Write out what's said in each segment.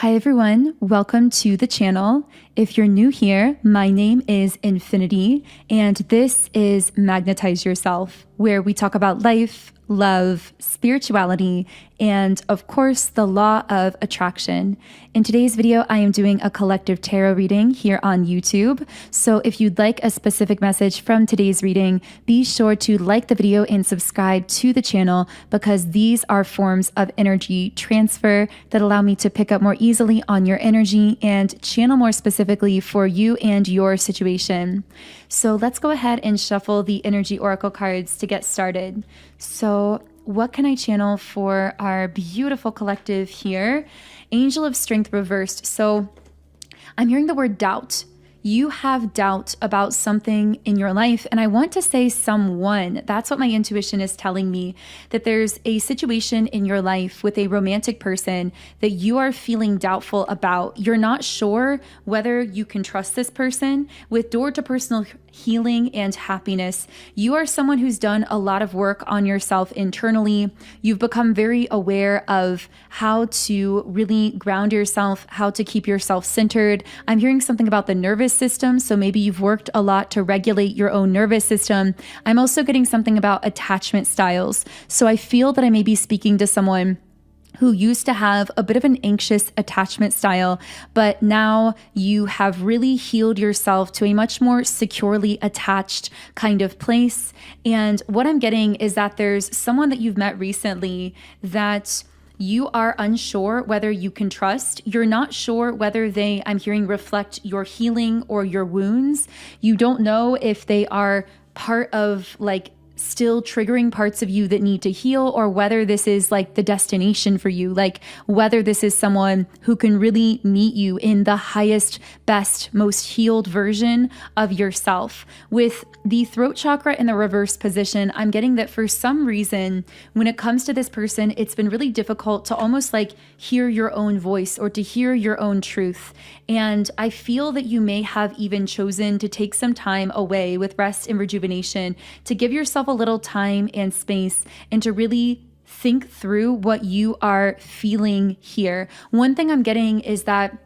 Hi everyone, welcome to the channel. If you're new here, my name is Infinity, and this is Magnetize Yourself, where we talk about life, love, spirituality, and of course, the law of attraction. In today's video, I am doing a collective tarot reading here on YouTube. So if you'd like a specific message from today's reading, be sure to like the video and subscribe to the channel because these are forms of energy transfer that allow me to pick up more easily on your energy and channel more specifically for you and your situation. So let's go ahead and shuffle the energy oracle cards to get started. So what can I channel for our beautiful collective here? Angel of Strength reversed. So I'm hearing the word doubt. You have doubt about something in your life. And I want to say someone. That's what my intuition is telling me, that there's a situation in your life with a romantic person that you are feeling doubtful about. You're not sure whether you can trust this person. With Door to Personal Healing and Happiness, you are someone who's done a lot of work on yourself internally. You've become very aware of how to really ground yourself, how to keep yourself centered. I'm hearing something about the nervous system, so maybe you've worked a lot to regulate your own nervous system. I'm also getting something about attachment styles. So I feel that I may be speaking to someone who used to have a bit of an anxious attachment style, but now you have really healed yourself to a much more securely attached kind of place. And what I'm getting is that there's someone that you've met recently that you are unsure whether you can trust. You're not sure whether they, I'm hearing, reflect your healing or your wounds. You don't know if they are part of still triggering parts of you that need to heal, or whether this is like the destination for you, like whether this is someone who can really meet you in the highest, best, most healed version of yourself. With the throat chakra in the reverse position, I'm getting that for some reason, when it comes to this person, it's been really difficult to almost like hear your own voice or to hear your own truth. And I feel that you may have even chosen to take some time away with rest and rejuvenation to give yourself a little time and space and to really think through what you are feeling here. One thing I'm getting is that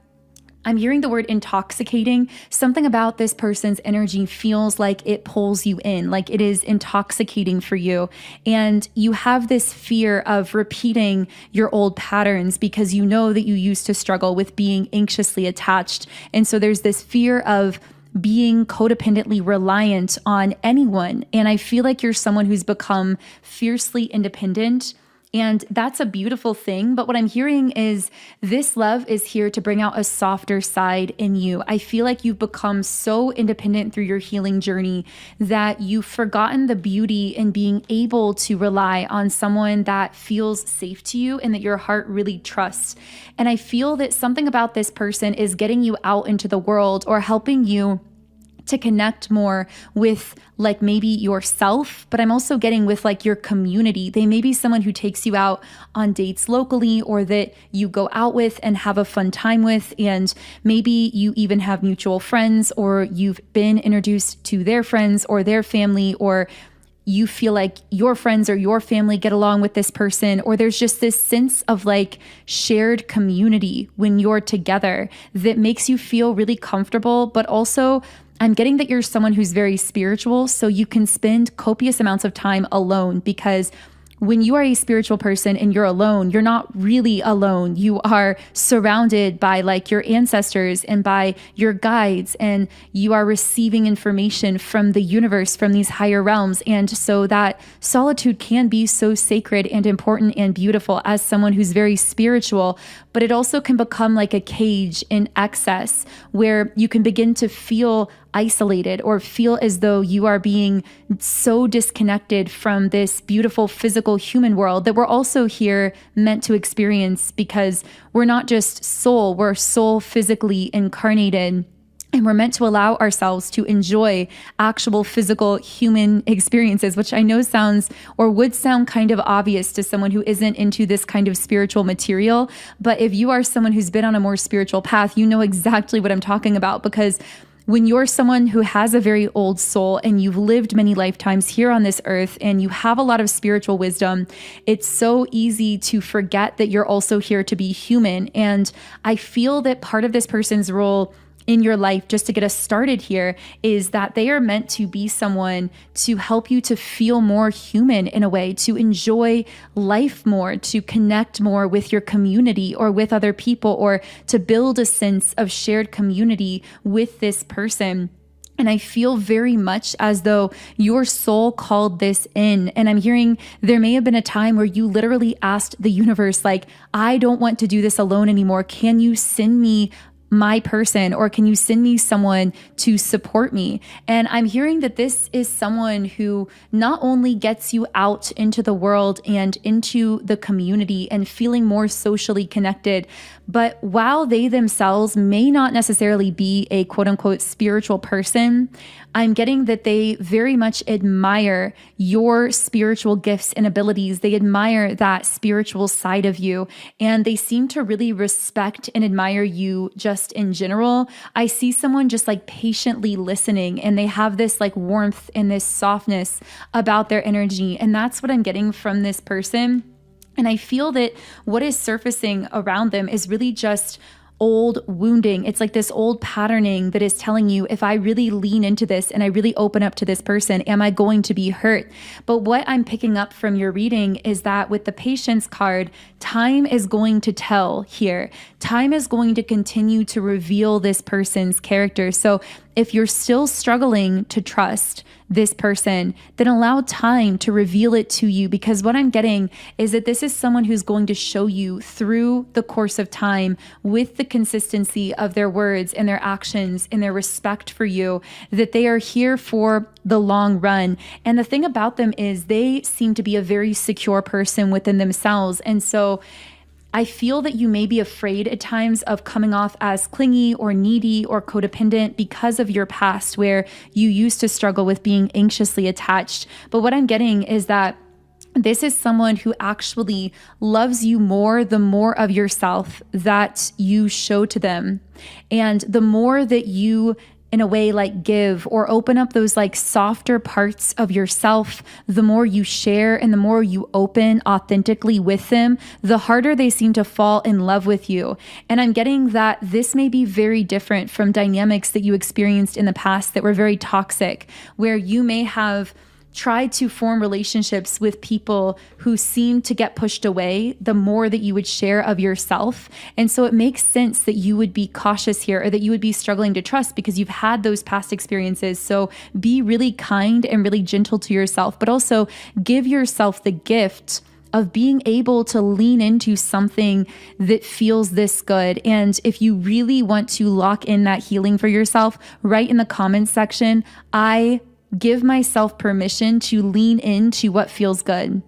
I'm hearing the word intoxicating. Something about this person's energy feels like it pulls you in, like it is intoxicating for you. And you have this fear of repeating your old patterns because you know that you used to struggle with being anxiously attached. And so there's this fear of being codependently reliant on anyone. And I feel like you're someone who's become fiercely independent. And that's a beautiful thing. But what I'm hearing is this love is here to bring out a softer side in you. I feel like you've become so independent through your healing journey that you've forgotten the beauty in being able to rely on someone that feels safe to you and that your heart really trusts. And I feel that something about this person is getting you out into the world or helping you to connect more with like maybe yourself, but I'm also getting with like your community. They may be someone who takes you out on dates locally or that you go out with and have a fun time with. And maybe you even have mutual friends or you've been introduced to their friends or their family, or you feel like your friends or your family get along with this person, or there's just this sense of like shared community when you're together that makes you feel really comfortable. But also I'm getting that you're someone who's very spiritual, so you can spend copious amounts of time alone, because when you are a spiritual person and you're alone, you're not really alone. You are surrounded by like your ancestors and by your guides, and you are receiving information from the universe, from these higher realms. And so that solitude can be so sacred and important and beautiful as someone who's very spiritual, but it also can become like a cage in excess where you can begin to feel isolated or feel as though you are being so disconnected from this beautiful physical human world that we're also here meant to experience, because we're not just soul, we're soul physically incarnated. And we're meant to allow ourselves to enjoy actual physical human experiences, which I know sounds or would sound kind of obvious to someone who isn't into this kind of spiritual material. But if you are someone who's been on a more spiritual path, you know exactly what I'm talking about, because when you're someone who has a very old soul and you've lived many lifetimes here on this earth and you have a lot of spiritual wisdom, it's so easy to forget that you're also here to be human. And I feel that part of this person's role in your life, just to get us started here, is that they are meant to be someone to help you to feel more human in a way, to enjoy life more, to connect more with your community or with other people, or to build a sense of shared community with this person. And I feel very much as though your soul called this in. And I'm hearing there may have been a time where you literally asked the universe, like, I don't want to do this alone anymore. Can you send me my person, or can you send me someone to support me? And I'm hearing that this is someone who not only gets you out into the world and into the community and feeling more socially connected, but while they themselves may not necessarily be a quote unquote spiritual person, I'm getting that they very much admire your spiritual gifts and abilities. They admire that spiritual side of you, and they seem to really respect and admire you just in general. I see someone just like patiently listening, and they have this like warmth and this softness about their energy. And that's what I'm getting from this person. And I feel that what is surfacing around them is really just old wounding. It's like this old patterning that is telling you, if I really lean into this and I really open up to this person, am I going to be hurt? But what I'm picking up from your reading is that with the patience card, time is going to tell here. Time is going to continue to reveal this person's character. So if you're still struggling to trust this person, then allow time to reveal it to you, because what I'm getting is that this is someone who's going to show you through the course of time, with the consistency of their words and their actions and their respect for you, that they are here for the long run. And the thing about them is they seem to be a very secure person within themselves. And so I feel that you may be afraid at times of coming off as clingy or needy or codependent because of your past, where you used to struggle with being anxiously attached. But what I'm getting is that this is someone who actually loves you more, the more of yourself that you show to them. And the more that you in a way like give or open up those like softer parts of yourself, the more you share and the more you open authentically with them, the harder they seem to fall in love with you. And I'm getting that this may be very different from dynamics that you experienced in the past that were very toxic, where you may have tried to form relationships with people who seem to get pushed away the more that you would share of yourself. And so it makes sense that you would be cautious here, or that you would be struggling to trust because you've had those past experiences. So be really kind and really gentle to yourself, but also give yourself the gift of being able to lean into something that feels this good. And if you really want to lock in that healing for yourself, write in the comments section, I give myself permission to lean into what feels good,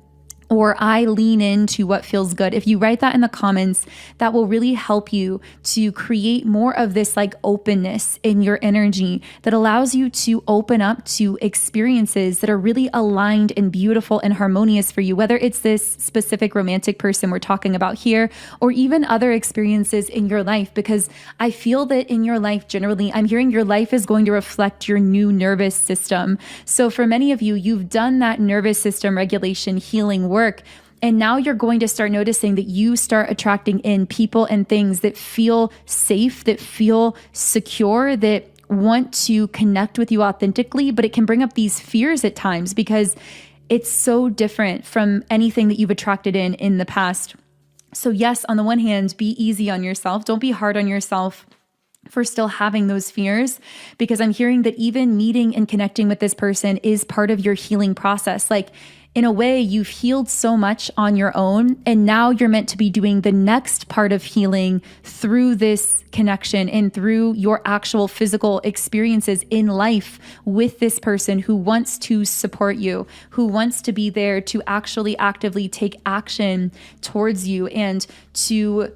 or I lean into what feels good. If you write that in the comments, that will really help you to create more of this like openness in your energy that allows you to open up to experiences that are really aligned and beautiful and harmonious for you, whether it's this specific romantic person we're talking about here, or even other experiences in your life. Because I feel that in your life generally, I'm hearing your life is going to reflect your new nervous system. So for many of you, you've done that nervous system regulation healing work. And now you're going to start noticing that you start attracting in people and things that feel safe, that feel secure, that want to connect with you authentically. But it can bring up these fears at times because it's so different from anything that you've attracted in the past. So yes, on the one hand, be easy on yourself. Don't be hard on yourself for still having those fears, because I'm hearing that even meeting and connecting with this person is part of your healing process. Like, in a way, you've healed so much on your own, and now you're meant to be doing the next part of healing through this connection and through your actual physical experiences in life with this person who wants to support you, who wants to be there to actually actively take action towards you and to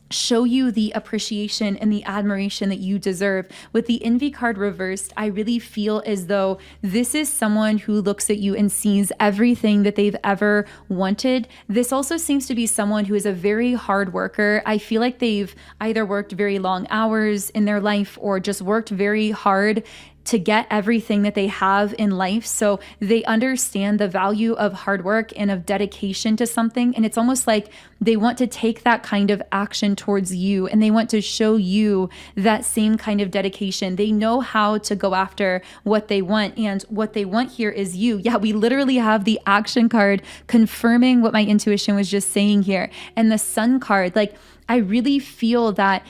show you the appreciation and the admiration that you deserve. With the envy card reversed, I really feel as though this is someone who looks at you and sees everything that they've ever wanted. This also seems to be someone who is a very hard worker. I feel like they've either worked very long hours in their life or just worked very hard to get everything that they have in life. So they understand the value of hard work and of dedication to something. And it's almost like they want to take that kind of action towards you, and they want to show you that same kind of dedication. They know how to go after what they want, and what they want here is you. Yeah, we literally have the action card confirming what my intuition was just saying here. And the sun card, like, I really feel that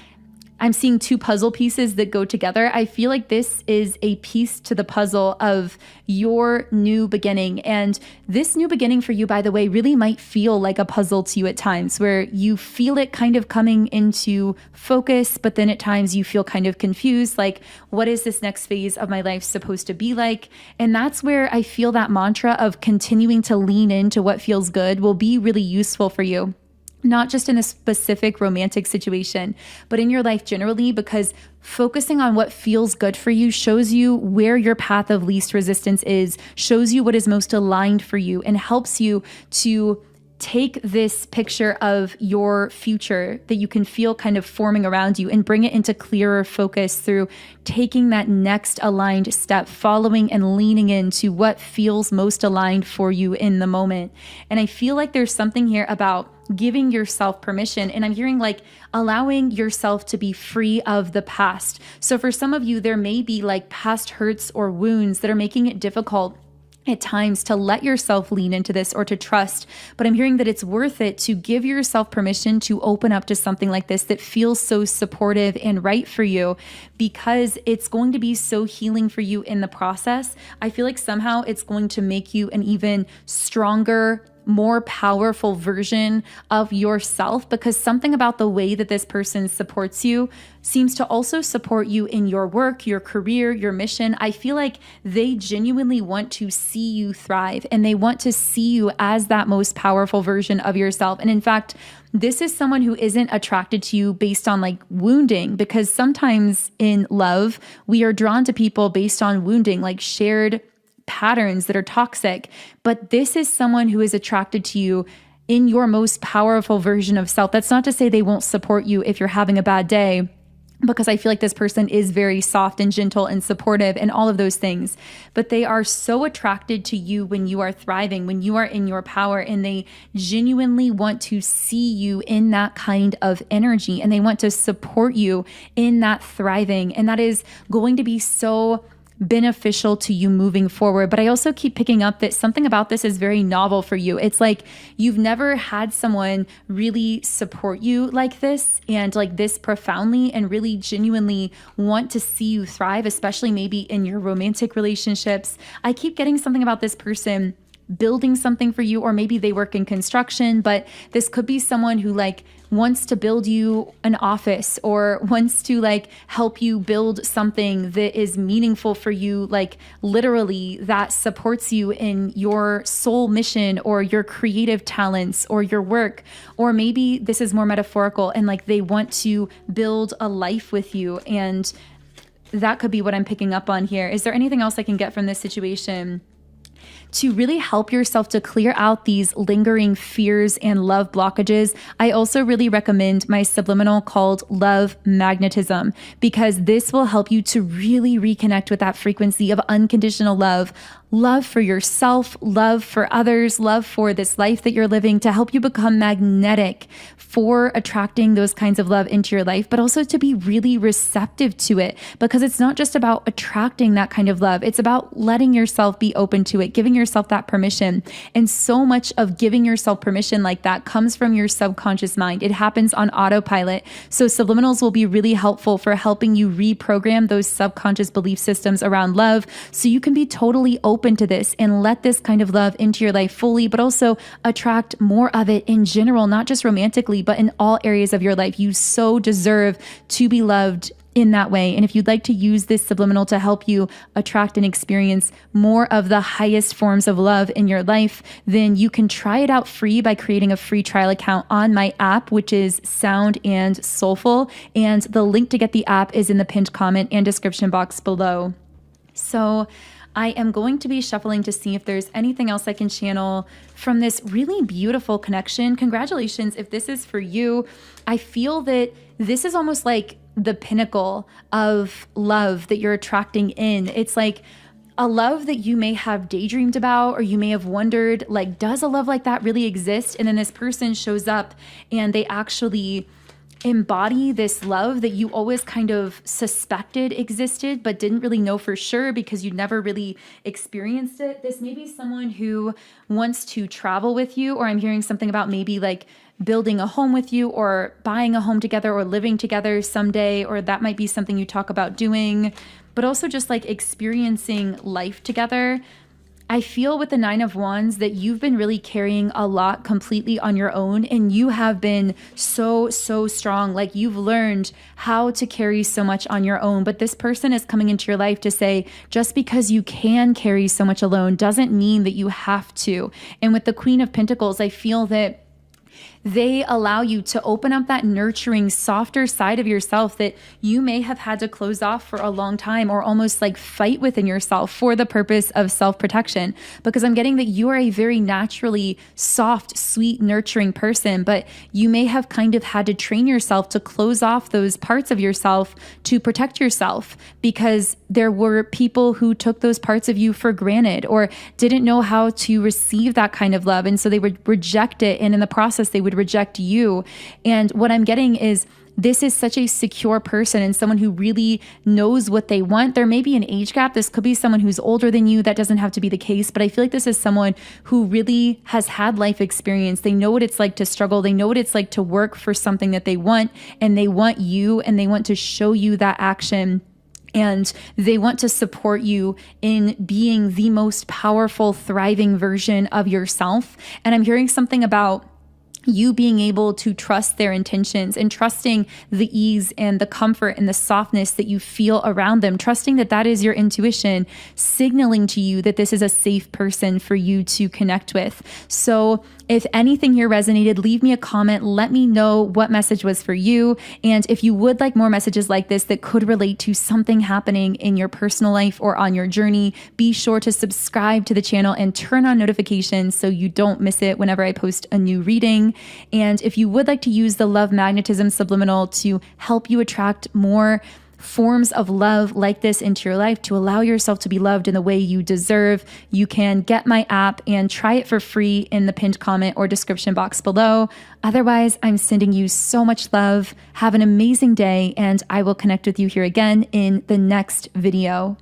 I'm seeing two puzzle pieces that go together. I feel like this is a piece to the puzzle of your new beginning. And this new beginning for you, by the way, really might feel like a puzzle to you at times, where you feel it kind of coming into focus, but then at times you feel kind of confused, like, what is this next phase of my life supposed to be like? And that's where I feel that mantra of continuing to lean into what feels good will be really useful for you. Not just in a specific romantic situation, but in your life generally, because focusing on what feels good for you shows you where your path of least resistance is, shows you what is most aligned for you, and helps you to take this picture of your future that you can feel kind of forming around you and bring it into clearer focus through taking that next aligned step, following and leaning into what feels most aligned for you in the moment. And I feel like there's something here about giving yourself permission. And I'm hearing like allowing yourself to be free of the past. So for some of you, there may be like past hurts or wounds that are making it difficult at times to let yourself lean into this or to trust. But I'm hearing that it's worth it to give yourself permission to open up to something like this that feels so supportive and right for you, because it's going to be so healing for you in the process. I feel like somehow it's going to make you an even stronger, more powerful version of yourself, because something about the way that this person supports you seems to also support you in your work, your career, your mission. I feel like they genuinely want to see you thrive, and they want to see you as that most powerful version of yourself. And in fact, this is someone who isn't attracted to you based on like wounding, because sometimes in love, we are drawn to people based on wounding, like shared patterns that are toxic. But this is someone who is attracted to you in your most powerful version of self. That's not to say they won't support you if you're having a bad day, because I feel like this person is very soft and gentle and supportive and all of those things. But they are so attracted to you when you are thriving, when you are in your power, and they genuinely want to see you in that kind of energy, and they want to support you in that thriving. And that is going to be so beneficial to you moving forward. But I also keep picking up that something about this is very novel for you. It's like you've never had someone really support you like this and like this profoundly and really genuinely want to see you thrive, especially maybe in your romantic relationships. I keep getting something about this person building something for you, or maybe they work in construction, but this could be someone who like wants to build you an office or wants to like help you build something that is meaningful for you, like literally that supports you in your soul mission or your creative talents or your work. Or maybe this is more metaphorical and like they want to build a life with you. And that could be what I'm picking up on here. Is there anything else I can get from this situation to really help yourself to clear out these lingering fears and love blockages? I also really recommend my subliminal called Love Magnetism, because this will help you to really reconnect with that frequency of unconditional love, love for yourself, love for others, love for this life that you're living, to help you become magnetic for attracting those kinds of love into your life, but also to be really receptive to it, because it's not just about attracting that kind of love. It's about letting yourself be open to it, giving yourself that permission. And so much of giving yourself permission like that comes from your subconscious mind. It happens on autopilot. So subliminals will be really helpful for helping you reprogram those subconscious belief systems around love, so you can be totally open to this and let this kind of love into your life fully, but also attract more of it in general, not just romantically, but in all areas of your life. You so deserve to be loved in that way. And if you'd like to use this subliminal to help you attract and experience more of the highest forms of love in your life, then you can try it out free by creating a free trial account on my app, which is Sound and Soulful. And the link to get the app is in the pinned comment and description box below. So I am going to be shuffling to see if there's anything else I can channel from this really beautiful connection. Congratulations if this is for you. I feel that this is almost like the pinnacle of love that you're attracting in. It's like a love that you may have daydreamed about, or you may have wondered, like, does a love like that really exist? And then this person shows up and they actually embody this love that you always kind of suspected existed, but didn't really know for sure because you never really experienced it. This may be someone who wants to travel with you, or I'm hearing something about maybe like building a home with you, or buying a home together, or living together someday, or that might be something you talk about doing, but also just like experiencing life together. I feel with the Nine of Wands that you've been really carrying a lot completely on your own, and you have been so strong. Like, you've learned how to carry so much on your own, but this person is coming into your life to say, just because you can carry so much alone doesn't mean that you have to. And with the Queen of Pentacles, I feel that they allow you to open up that nurturing, softer side of yourself that you may have had to close off for a long time, or almost like fight within yourself for the purpose of self-protection. Because I'm getting that you are a very naturally soft, sweet, nurturing person, but you may have kind of had to train yourself to close off those parts of yourself to protect yourself, because there were people who took those parts of you for granted, or didn't know how to receive that kind of love. And so they would reject it. And in the process, they would reject you. And what I'm getting is, this is such a secure person and someone who really knows what they want. There may be an age gap. This could be someone who's older than you. That doesn't have to be the case. But I feel like this is someone who really has had life experience. They know what it's like to struggle. They know what it's like to work for something that they want. And they want you, and they want to show you that action. And they want to support you in being the most powerful, thriving version of yourself. And I'm hearing something about you being able to trust their intentions, and trusting the ease and the comfort and the softness that you feel around them, trusting that that is your intuition signaling to you that this is a safe person for you to connect with. So if anything here resonated, leave me a comment. Let me know what message was for you. And if you would like more messages like this that could relate to something happening in your personal life or on your journey, be sure to subscribe to the channel and turn on notifications so you don't miss it whenever I post a new reading. And if you would like to use the Love Magnetism Subliminal to help you attract more forms of love like this into your life, to allow yourself to be loved in the way you deserve, you can get my app and try it for free in the pinned comment or description box below. Otherwise, I'm sending you so much love. Have an amazing day, and I will connect with you here again in the next video.